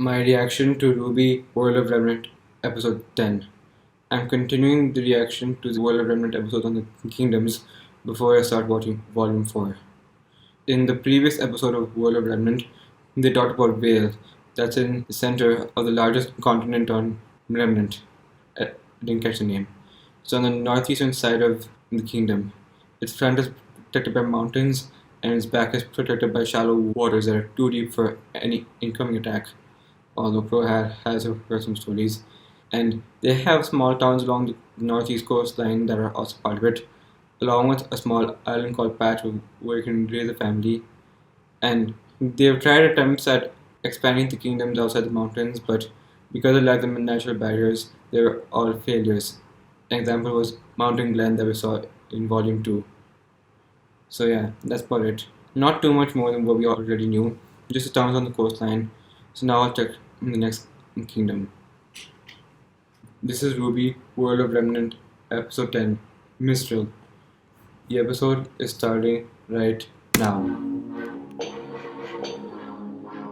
My reaction to RWBY World of Remnant episode 10. I'm continuing the reaction to the World of Remnant episode on the kingdoms before I start watching volume 4. In the previous episode of World of Remnant, they talked about Wales, that's in the center of the largest continent on Remnant. I didn't catch the name. It's on the northeastern side of the kingdom. Its front is protected by mountains, and its back is protected by shallow waters that are too deep for any incoming attack. Although has heard some stories, and they have small towns along the northeast coastline that are also part of it, along with a small island called Patch where you can raise a family. And they've tried attempts at expanding the kingdoms outside the mountains, but because of lack of natural barriers, they were all failures. An example was Mountain Glen that we saw in Volume 2. So yeah, that's about it. Not too much more than what we already knew, just the towns on the coastline. So now I'll check the next kingdom. This is RWBY World of Remnant episode 10, Mistral. The episode is starting right now.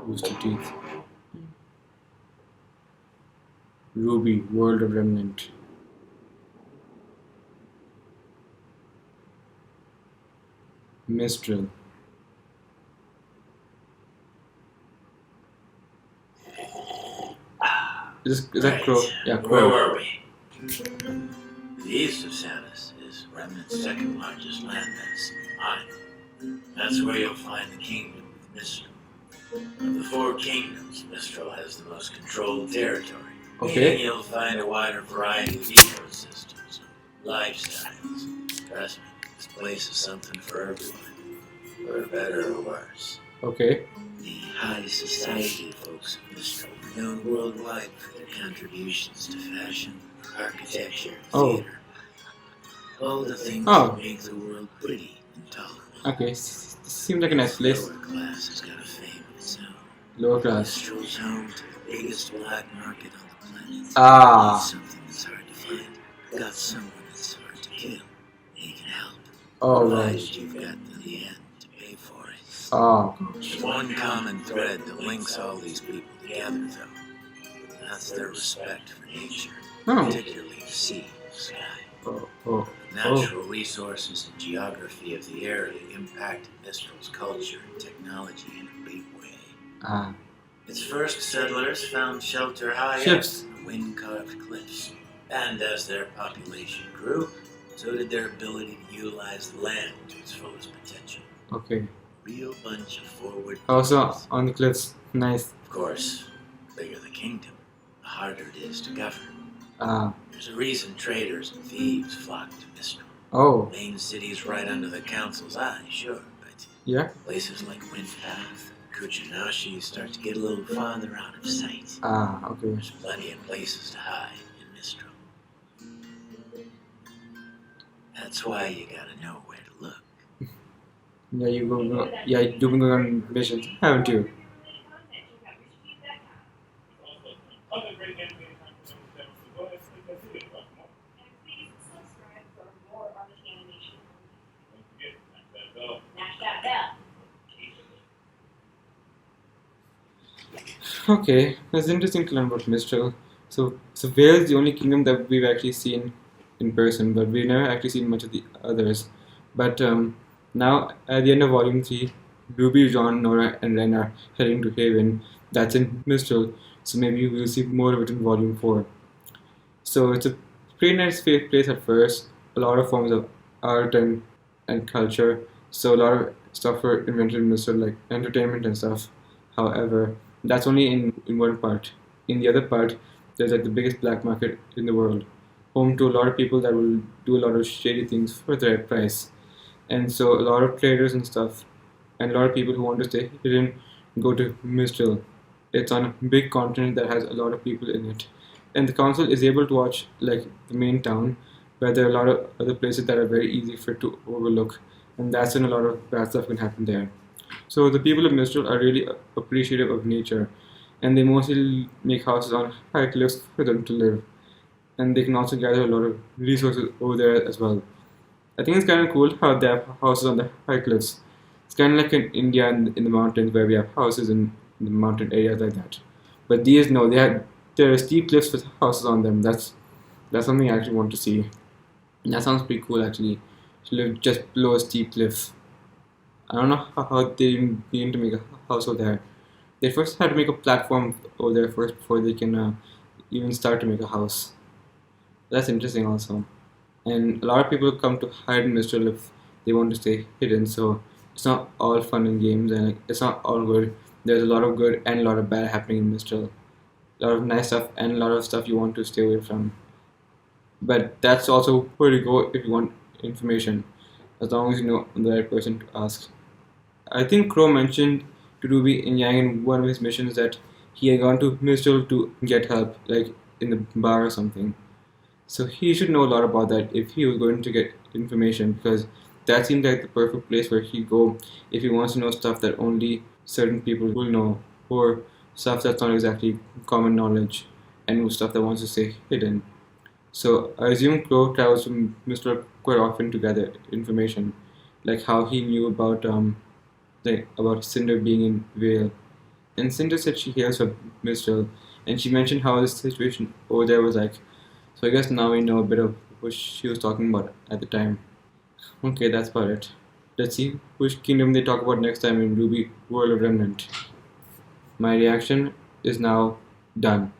Rooster Teeth. RWBY World of Remnant. Mistral. Is that Crow? Yeah, Crow. Where were we? The east of Samus is Remnant's second largest landmass, mine. That's where you'll find the kingdom of Mistral. Of the four kingdoms, Mistral has the most controlled territory. Okay. And you'll find a wider variety of ecosystems, lifestyles. Trust me, this place is something for everyone, for better or worse. Okay. The high society folks of Mistral are known worldwide for their contributions to fashion, architecture, theater. All the things that make the world pretty and tolerable. Okay, seems like a nice place. The lower class has got a fame of its own. Lower class. Mistral's home to the biggest black market on the planet. Ah. Something that's hard to find. Got someone that's hard to kill. He can help. Oh, Provided right. you've got the end to pay for it. Oh, gosh. There's one common thread that links all these people together, though. That's their respect for nature, particularly the sea and the sky. The natural resources and geography of the area impacted Mistral's culture and technology in a big way. Ah. Its first settlers found shelter high up on the wind-carved cliffs, and as their population grew, so did their ability to utilize the land to its fullest potential. Okay. Real bunch of forward. Also on the cliffs. Nice. Of course, the bigger the kingdom, the harder it is to govern. Ah. There's a reason traders and thieves flock to Mistral. Oh. Main city's right under the council's eye, sure, but Yeah. places like Windpath and Kuchinashi start to get a little farther out of sight. Ah. Okay. There's plenty of places to hide in Mistral. That's why you gotta know where to look. Yeah, you've been going on missions, haven't you? Okay, that's interesting to learn about Mistral. So Wales is the only kingdom that we've actually seen in person, but we've never actually seen much of the others. But now, at the end of Volume 3, Ruby, John, Nora, and Ren are heading to Haven. That's in Mistral, so maybe we'll see more of it in Volume 4. So it's a pretty nice place at first, a lot of forms of art and culture, so a lot of stuff were invented in Mistral, like entertainment and stuff. However, that's only in one part. In the other part, there's like the biggest black market in the world, home to a lot of people that will do a lot of shady things for the right price. And so a lot of traders and stuff, and a lot of people who want to stay hidden go to Mistral. It's on a big continent that has a lot of people in it. And the council is able to watch like the main town, where there are a lot of other places that are very easy for it to overlook. And that's when a lot of bad stuff can happen there. So the people of Mistral are really appreciative of nature, and they mostly make houses on high cliffs for them to live. And they can also gather a lot of resources over there as well. I think it's kind of cool how they have houses on the high cliffs. It's kind of like in India in the mountains where we have houses in the mountain areas like that. But these, no, there are steep cliffs with houses on them. That's something I actually want to see. And that sounds pretty cool actually. To live just below a steep cliff. I don't know how they begin to make a house over there. They first had to make a platform over there first before they can even start to make a house. That's interesting also. And a lot of people come to hide in Mistral if they want to stay hidden. So it's not all fun and games, and it's not all good. There's a lot of good and a lot of bad happening in Mistral. A lot of nice stuff and a lot of stuff you want to stay away from. But that's also where to go if you want information, as long as you know the right person to ask. I think Crow mentioned to Ruby in Yang in one of his missions that he had gone to Mistral to get help, like in the bar or something. So he should know a lot about that if he was going to get information, because that seemed like the perfect place where he'd go if he wants to know stuff that only certain people will know, or stuff that's not exactly common knowledge, and stuff that wants to stay hidden. So I assume Crow travels to Mistral quite often to gather information, like how he knew about Cinder being in Vale. And Cinder said she hails from Mistral, and she mentioned how the situation over there was like. So I guess now we know a bit of what she was talking about at the time. Okay, that's about it. Let's see which kingdom they talk about next time in RWBY World of Remnant. My reaction is now done.